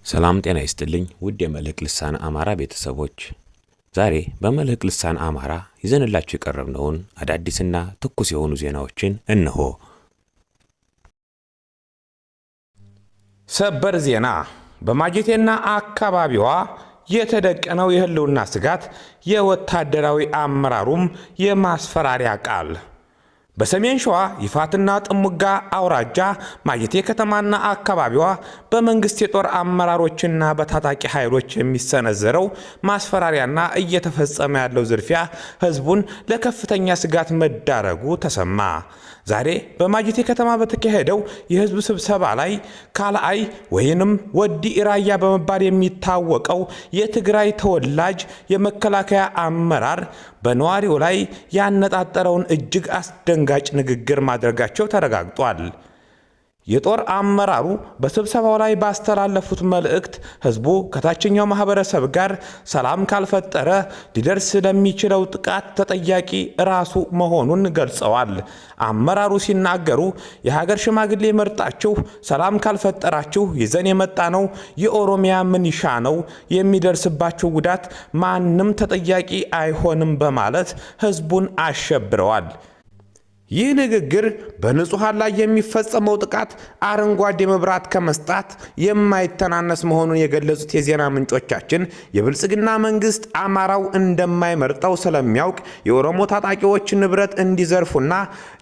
ሰላም ጤና ይስጥልኝ ውድ የመልህቅ ልሳን አማራ ቤተሰቦች፣ ዛሬ በመልህቅ ልሳን አማራ ይዘንላችሁ የቀረብነውን አዳዲስና ትኩስ የሆኑ ዜናዎችን እነሆ። ሰበር ዜና። በማጀቴና አካባቢዋ የተደቀነው የህልውና ስጋት፣ የወታደራዊ አመራሩም የማስፈራሪያ ቃል። በሰሜን ሸዋ ይፋትና ጥሙጋ አውራጃ ማጀቴ ከተማና አካባቢዋ በመንግስት የጦር አመራሮችና በታጣቂ ኃይሎች የሚሰነዘረው ማስፈራሪያና እየተፈጸመ ያለው ዝርፊያ ህዝቡን ለከፍተኛ ስጋት መዳረጉ ተሰማ። ዛሬ በማጀቴ ከተማ በተካሄደው የህዝብ ስብሰባ ላይ ካልአይ ወይንም ወዲ ኢራያ በመባል የሚታወቀው የትግራይ ተወላጅ የመከላከያ አመራር በነዋሪው ላይ ያነጣጠረውን እጅግ አስደንጋጭ ንግግር ማድረጋቸው ተረጋግጧል። የጦር አመራሩ በስብሰባው ላይ ባስተላለፉት መልእክት ህዝቡ ከታችኛው ማህበረሰብ ጋር ሰላም ካልፈጠረ ሊደርስ ለሚችለው ጥቃት ተጠያቂ ራሱ መሆኑን ገልጸዋል። አመራሩ ሲናገሩ የሀገር ሽማግሌ መርጣችሁ ሰላም ካልፈጠራችሁ ይዘን የመጣ ነው የኦሮሚያ ምንሻ ነው፣ የሚደርስባችሁ ጉዳት ማንም ተጠያቂ አይሆንም በማለት ህዝቡን አሸብረዋል። ይህ ንግግር በንጹሃን ላይ የሚፈጸመው ጥቃት አረንጓዴ መብራት ከመስጣት የማይተናነስ መሆኑን የገለጹት የዜና ምንጮቻችን የብልጽግና መንግስት አማራው እንደማይመርጠው ስለሚያውቅ የኦሮሞ ታጣቂዎች ንብረት እንዲዘርፉና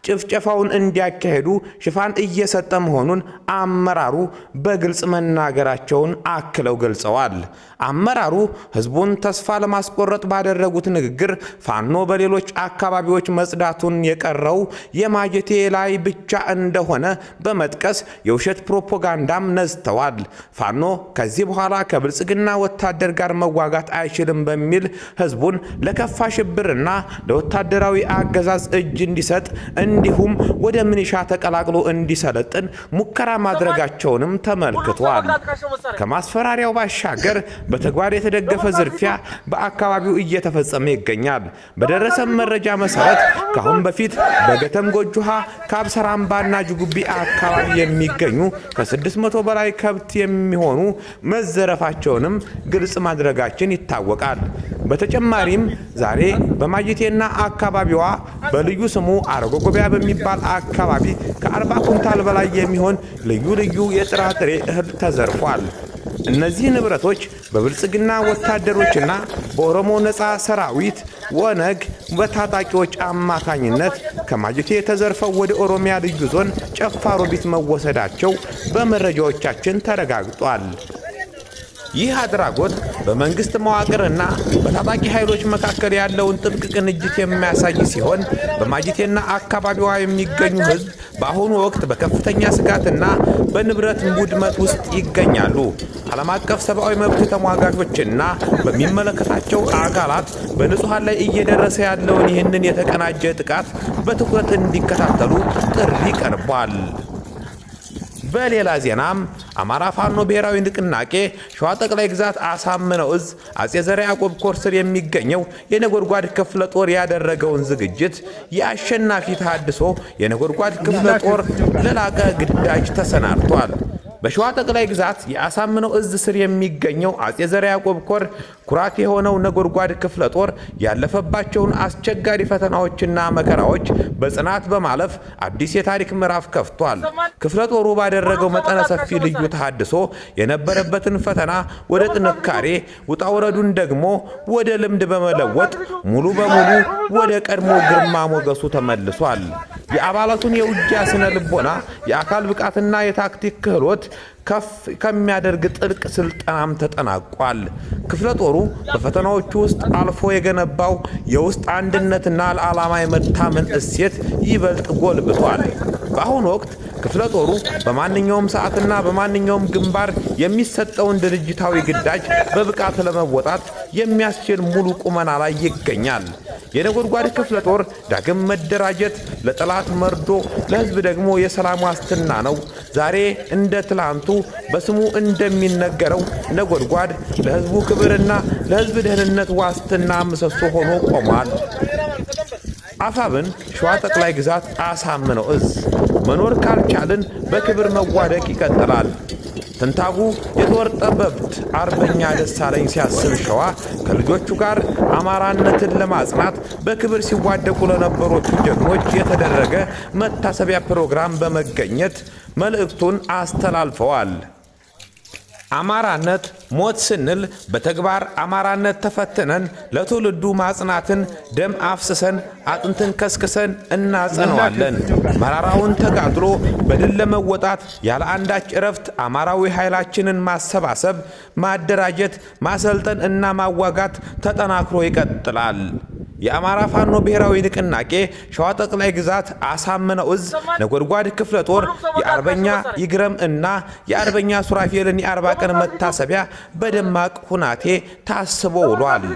ጭፍጨፋውን እንዲያካሄዱ ሽፋን እየሰጠ መሆኑን አመራሩ በግልጽ መናገራቸውን አክለው ገልጸዋል። አመራሩ ህዝቡን ተስፋ ለማስቆረጥ ባደረጉት ንግግር ፋኖ በሌሎች አካባቢዎች መጽዳቱን የቀረው የማጀቴ ላይ ብቻ እንደሆነ በመጥቀስ የውሸት ፕሮፓጋንዳም ነዝተዋል። ፋኖ ከዚህ በኋላ ከብልጽግና ወታደር ጋር መዋጋት አይችልም በሚል ህዝቡን ለከፋ ሽብርና ለወታደራዊ አገዛዝ እጅ እንዲሰጥ እንዲሁም ወደ ምንሻ ተቀላቅሎ እንዲሰለጥን ሙከራ ማድረጋቸውንም ተመልክቷል። ከማስፈራሪያው ባሻገር በተግባር የተደገፈ ዝርፊያ በአካባቢው እየተፈጸመ ይገኛል። በደረሰ መረጃ መሰረት ካሁን በፊት በገተም ጎጆሃ ከአብሰራምባና ጅጉቢ አካባቢ የሚገኙ ከ600 በላይ ከብት የሚሆኑ መዘረፋቸውንም ግልጽ ማድረጋችን ይታወቃል። በተጨማሪም ዛሬ በማጀቴና አካባቢዋ በልዩ ስሙ አረጎጎቢያ በሚባል አካባቢ ከ40 ኩንታል በላይ የሚሆን ልዩ ልዩ የጥራጥሬ እህል ተዘርፏል። እነዚህ ንብረቶች በብልጽግና ወታደሮችና በኦሮሞ ነጻ ሰራዊት ወነግ በታጣቂዎች አማካኝነት ከማጀቴ ተዘርፈው ወደ ኦሮሚያ ልዩ ዞን ጨፋ ሮቢት መወሰዳቸው በመረጃዎቻችን ተረጋግጧል። ይህ አድራጎት በመንግስት መዋቅርና በታጣቂ ኃይሎች መካከል ያለውን ጥብቅ ቅንጅት የሚያሳይ ሲሆን በማጀቴና አካባቢዋ የሚገኙ ህዝብ በአሁኑ ወቅት በከፍተኛ ስጋትና በንብረት ውድመት ውስጥ ይገኛሉ። ዓለም አቀፍ ሰብአዊ መብት ተሟጋቾችና በሚመለከታቸው አካላት በንጹሃን ላይ እየደረሰ ያለውን ይህንን የተቀናጀ ጥቃት በትኩረት እንዲከታተሉ ጥሪ ቀርቧል። በሌላ ዜናም አማራ ፋኖ ብሔራዊ ንቅናቄ ሸዋ ጠቅላይ ግዛት አሳምነው እዝ አጼ ዘርዓ ያዕቆብ ኮር ስር የሚገኘው የነጎድጓድ ክፍለ ጦር ያደረገውን ዝግጅት የአሸናፊ ተሃድሶ የነጎድጓድ ክፍለ ጦር ለላቀ ግዳጅ ተሰናድቷል። በሸዋ ጠቅላይ ግዛት የአሳምነው እዝ ስር የሚገኘው አጼ ዘርዓ ያዕቆብ ኮር ኩራት የሆነው ነጎድጓድ ክፍለ ጦር ያለፈባቸውን አስቸጋሪ ፈተናዎችና መከራዎች በጽናት በማለፍ አዲስ የታሪክ ምዕራፍ ከፍቷል። ክፍለ ጦሩ ባደረገው መጠነ ሰፊ ልዩ ተሃድሶ የነበረበትን ፈተና ወደ ጥንካሬ፣ ውጣ ውረዱን ደግሞ ወደ ልምድ በመለወጥ ሙሉ በሙሉ ወደ ቀድሞ ግርማ ሞገሱ ተመልሷል። የአባላቱን የውጊያ ስነ ልቦና፣ የአካል ብቃትና የታክቲክ ክህሎት ከፍ ከሚያደርግ ጥልቅ ስልጠናም ተጠናቋል። ክፍለ ጦሩ በፈተናዎቹ ውስጥ አልፎ የገነባው የውስጥ አንድነትና ለዓላማ የመታመን እሴት ይበልጥ ጎልብቷል። በአሁኑ ወቅት ክፍለ ጦሩ በማንኛውም ሰዓትና በማንኛውም ግንባር የሚሰጠውን ድርጅታዊ ግዳጅ በብቃት ለመወጣት የሚያስችል ሙሉ ቁመና ላይ ይገኛል። የነጎድጓድ ክፍለ ጦር ዳግም መደራጀት ለጠላት መርዶ፣ ለህዝብ ደግሞ የሰላም ዋስትና ነው። ዛሬ እንደ ትላንቱ በስሙ እንደሚነገረው ነጎድጓድ ለህዝቡ ክብርና ለህዝብ ደህንነት ዋስትና ምሰሶ ሆኖ ቆሟል። አፋብን ሸዋ ጠቅላይ ግዛት አሳምነው እዝ መኖር ካልቻልን በክብር መዋደቅ ይቀጥላል። ትንታጉ የጦር ጠበብት አርበኛ ደሳለኝ ሲያስብ ሸዋ ከልጆቹ ጋር አማራነትን ለማጽናት በክብር ሲዋደቁ ለነበሩት ጀግኖች የተደረገ መታሰቢያ ፕሮግራም በመገኘት መልእክቱን አስተላልፈዋል። አማራነት ሞት ስንል በተግባር አማራነት ተፈትነን ለትውልዱ ማጽናትን ደም አፍስሰን አጥንትን ከስክሰን እናጸነዋለን። መራራውን ተጋድሎ በድል ለመወጣት ያለ አንዳች እረፍት አማራዊ ኃይላችንን ማሰባሰብ፣ ማደራጀት፣ ማሰልጠን እና ማዋጋት ተጠናክሮ ይቀጥላል። የአማራ ፋኖ ብሔራዊ ንቅናቄ ሸዋ ጠቅላይ ግዛት አሳምነው ዕዝ ነጎድጓድ ክፍለ ጦር የአርበኛ ይግረም እና የአርበኛ ሱራፌልን የ40 ቀን መታሰቢያ በደማቅ ሁናቴ ታስቦ ውሏል።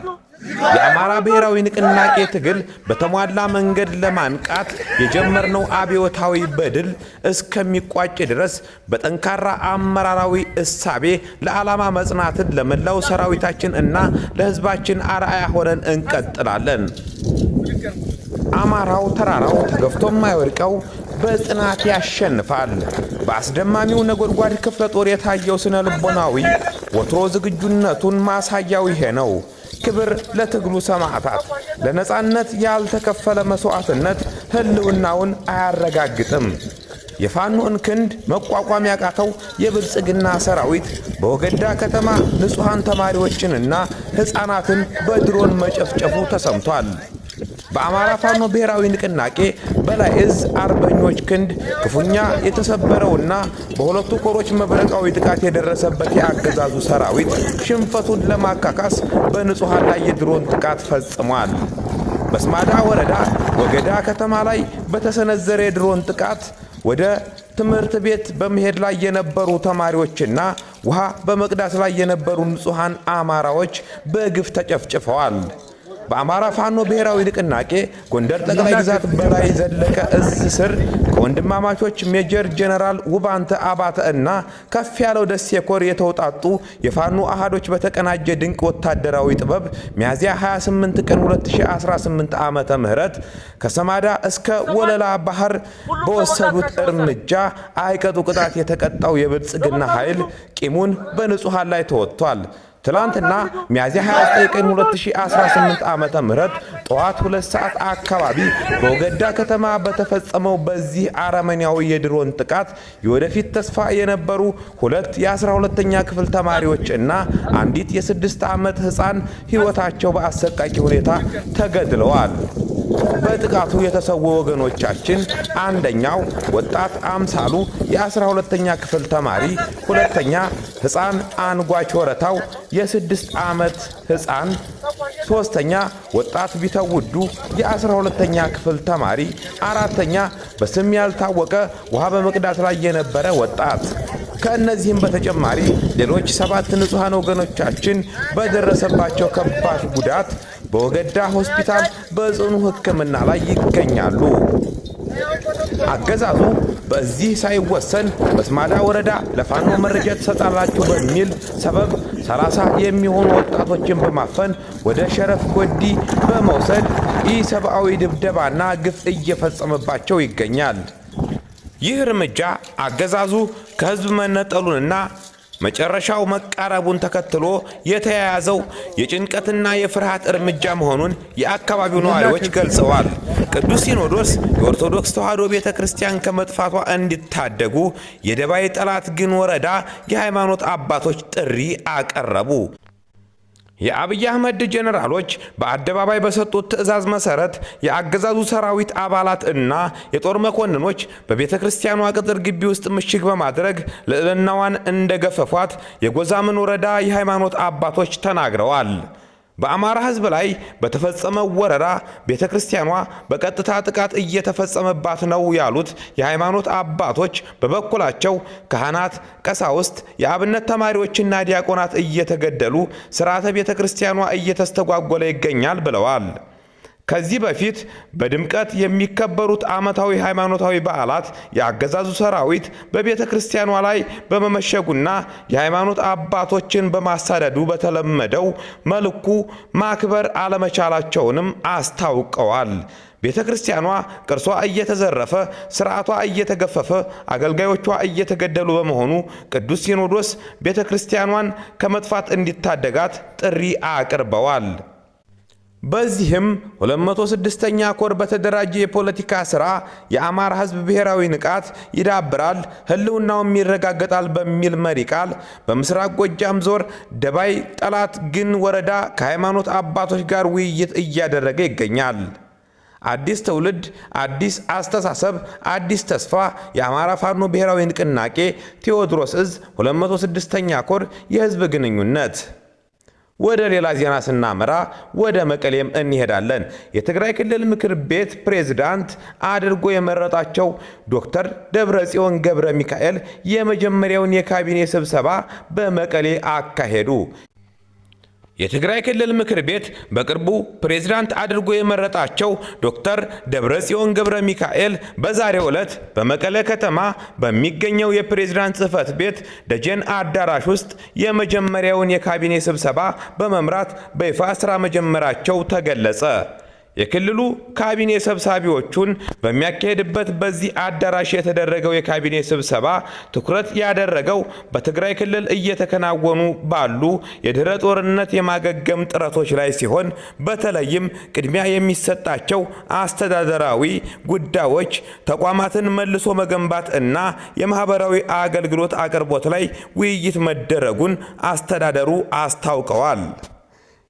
የአማራ ብሔራዊ ንቅናቄ ትግል በተሟላ መንገድ ለማንቃት የጀመርነው አብዮታዊ በድል እስከሚቋጭ ድረስ በጠንካራ አመራራዊ እሳቤ ለዓላማ መጽናትን ለመላው ሰራዊታችን እና ለሕዝባችን አርአያ ሆነን እንቀጥላለን። አማራው ተራራው ተገፍቶ የማይወድቀው በጽናት ያሸንፋል። በአስደማሚው ነጎድጓድ ክፍለ ጦር የታየው ስነ ልቦናዊ ወትሮ ዝግጁነቱን ማሳያው ይሄ ነው። ክብር ለትግሉ ሰማዕታት። ለነጻነት ያልተከፈለ መስዋዕትነት ህልውናውን አያረጋግጥም። የፋኖን ክንድ መቋቋም ያቃተው የብልጽግና ሰራዊት በወገዳ ከተማ ንጹሐን ተማሪዎችንና ሕፃናትን በድሮን መጨፍጨፉ ተሰምቷል። በአማራ ፋኖ ብሔራዊ ንቅናቄ በላይ ዕዝ አርበኞች ክንድ ክፉኛ የተሰበረውና በሁለቱ ኮሮች መብረቃዊ ጥቃት የደረሰበት የአገዛዙ ሰራዊት ሽንፈቱን ለማካካስ በንጹሐን ላይ የድሮን ጥቃት ፈጽሟል። በስማዳ ወረዳ ወገዳ ከተማ ላይ በተሰነዘረ የድሮን ጥቃት ወደ ትምህርት ቤት በመሄድ ላይ የነበሩ ተማሪዎችና ውሃ በመቅዳት ላይ የነበሩ ንጹሐን አማራዎች በግፍ ተጨፍጭፈዋል። በአማራ ፋኖ ብሔራዊ ንቅናቄ ጎንደር ጠቅላይ ግዛት በላይ ዘለቀ ዕዝ ስር ከወንድማማቾች ሜጀር ጄኔራል ውባንተ አባተ እና ከፍ ያለው ደሴ ኮር የተውጣጡ የፋኖ አሃዶች በተቀናጀ ድንቅ ወታደራዊ ጥበብ ሚያዝያ 28 ቀን 2018 ዓመተ ምህረት ከሰማዳ እስከ ወለላ ባህር በወሰዱት እርምጃ አይቀጡ ቅጣት የተቀጣው የብልጽግና ኃይል ቂሙን በንጹሃን ላይ ተወጥቷል። ትላንትና ሚያዝያ 29 ቀን 2018 ዓመተ ምህረት ጠዋት 2 ሰዓት አካባቢ በወገዳ ከተማ በተፈጸመው በዚህ አረመኔያዊ የድሮን ጥቃት የወደፊት ተስፋ የነበሩ 2 የ12ኛ ክፍል ተማሪዎች እና አንዲት የ6 ዓመት ሕፃን ሕይወታቸው በአሰቃቂ ሁኔታ ተገድለዋል። በጥቃቱ የተሰዉ ወገኖቻችን አንደኛው ወጣት አምሳሉ የ12ኛ ክፍል ተማሪ፣ ሁለተኛ ሕፃን አንጓች ወረታው የ6 ዓመት ሕፃን፣ ሶስተኛ ወጣት ቢተውዱ የ12ኛ ክፍል ተማሪ፣ አራተኛ በስም ያልታወቀ ውሃ በመቅዳት ላይ የነበረ ወጣት። ከእነዚህም በተጨማሪ ሌሎች 7 ንጹሐን ወገኖቻችን በደረሰባቸው ከባድ ጉዳት በወገዳ ሆስፒታል በጽኑ ሕክምና ላይ ይገኛሉ። አገዛዙ በዚህ ሳይወሰን በስማዳ ወረዳ ለፋኖ መረጃ ትሰጣላችሁ በሚል ሰበብ 30 የሚሆኑ ወጣቶችን በማፈን ወደ ሸረፍ ጎዲ በመውሰድ ኢሰብአዊ ድብደባና ግፍ እየፈጸመባቸው ይገኛል። ይህ እርምጃ አገዛዙ ከህዝብ መነጠሉንና መጨረሻው መቃረቡን ተከትሎ የተያያዘው የጭንቀትና የፍርሃት እርምጃ መሆኑን የአካባቢው ነዋሪዎች ገልጸዋል። ቅዱስ ሲኖዶስ የኦርቶዶክስ ተዋሕዶ ቤተ ክርስቲያን ከመጥፋቷ እንዲታደጉ የደባይ ጠላት ግን ወረዳ የሃይማኖት አባቶች ጥሪ አቀረቡ። የአብይ አህመድ ጄኔራሎች በአደባባይ በሰጡት ትዕዛዝ መሰረት የአገዛዙ ሰራዊት አባላት እና የጦር መኮንኖች በቤተ ክርስቲያኗ ቅጥር ግቢ ውስጥ ምሽግ በማድረግ ልዕልናዋን እንደገፈፏት የጎዛምን ወረዳ የሃይማኖት አባቶች ተናግረዋል። በአማራ ሕዝብ ላይ በተፈጸመው ወረራ ቤተ ክርስቲያኗ በቀጥታ ጥቃት እየተፈጸመባት ነው ያሉት የሃይማኖት አባቶች በበኩላቸው ካህናት፣ ቀሳውስት፣ የአብነት ተማሪዎችና ዲያቆናት እየተገደሉ ሥርዓተ ቤተ ክርስቲያኗ እየተስተጓጎለ ይገኛል ብለዋል። ከዚህ በፊት በድምቀት የሚከበሩት ዓመታዊ ሃይማኖታዊ በዓላት የአገዛዙ ሰራዊት በቤተ ክርስቲያኗ ላይ በመመሸጉና የሃይማኖት አባቶችን በማሳደዱ በተለመደው መልኩ ማክበር አለመቻላቸውንም አስታውቀዋል። ቤተ ክርስቲያኗ ቅርሷ እየተዘረፈ፣ ስርዓቷ እየተገፈፈ፣ አገልጋዮቿ እየተገደሉ በመሆኑ ቅዱስ ሲኖዶስ ቤተ ክርስቲያኗን ከመጥፋት እንዲታደጋት ጥሪ አቅርበዋል። በዚህም 206ኛ ኮር በተደራጀ የፖለቲካ ሥራ የአማራ ሕዝብ ብሔራዊ ንቃት ይዳብራል፣ ህልውናውም ይረጋገጣል በሚል መሪ ቃል በምስራቅ ጎጃም ዞን ደባይ ጠላት ግን ወረዳ ከሃይማኖት አባቶች ጋር ውይይት እያደረገ ይገኛል። አዲስ ትውልድ፣ አዲስ አስተሳሰብ፣ አዲስ ተስፋ የአማራ ፋኖ ብሔራዊ ንቅናቄ ቴዎድሮስ ዕዝ 206ኛ ኮር የህዝብ ግንኙነት። ወደ ሌላ ዜና ስናመራ ወደ መቀሌም እንሄዳለን። የትግራይ ክልል ምክር ቤት ፕሬዝዳንት አድርጎ የመረጣቸው ዶክተር ደብረጽዮን ገብረ ሚካኤል የመጀመሪያውን የካቢኔ ስብሰባ በመቀሌ አካሄዱ። የትግራይ ክልል ምክር ቤት በቅርቡ ፕሬዝዳንት አድርጎ የመረጣቸው ዶክተር ደብረጽዮን ገብረ ሚካኤል በዛሬው ዕለት በመቀለ ከተማ በሚገኘው የፕሬዝዳንት ጽሕፈት ቤት ደጀን አዳራሽ ውስጥ የመጀመሪያውን የካቢኔ ስብሰባ በመምራት በይፋ ስራ መጀመራቸው ተገለጸ። የክልሉ ካቢኔ ሰብሳቢዎቹን በሚያካሄድበት በዚህ አዳራሽ የተደረገው የካቢኔ ስብሰባ ትኩረት ያደረገው በትግራይ ክልል እየተከናወኑ ባሉ የድህረ ጦርነት የማገገም ጥረቶች ላይ ሲሆን በተለይም ቅድሚያ የሚሰጣቸው አስተዳደራዊ ጉዳዮች፣ ተቋማትን መልሶ መገንባት እና የማህበራዊ አገልግሎት አቅርቦት ላይ ውይይት መደረጉን አስተዳደሩ አስታውቀዋል።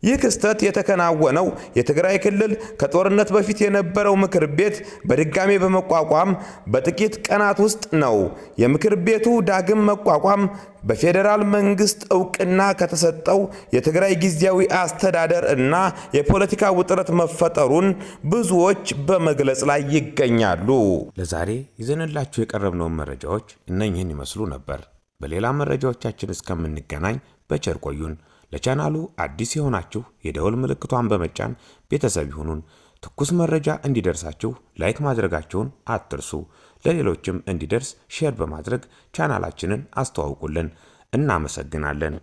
ይህ ክስተት የተከናወነው የትግራይ ክልል ከጦርነት በፊት የነበረው ምክር ቤት በድጋሜ በመቋቋም በጥቂት ቀናት ውስጥ ነው። የምክር ቤቱ ዳግም መቋቋም በፌዴራል መንግስት እውቅና ከተሰጠው የትግራይ ጊዜያዊ አስተዳደር እና የፖለቲካ ውጥረት መፈጠሩን ብዙዎች በመግለጽ ላይ ይገኛሉ። ለዛሬ ይዘንላችሁ የቀረብነውን መረጃዎች እነኝህን ይመስሉ ነበር። በሌላ መረጃዎቻችን እስከምንገናኝ በቸር ቆዩን። ለቻናሉ አዲስ የሆናችሁ የደወል ምልክቷን በመጫን ቤተሰብ ይሁኑን። ትኩስ መረጃ እንዲደርሳችሁ ላይክ ማድረጋችሁን አትርሱ። ለሌሎችም እንዲደርስ ሼር በማድረግ ቻናላችንን አስተዋውቁልን። እናመሰግናለን።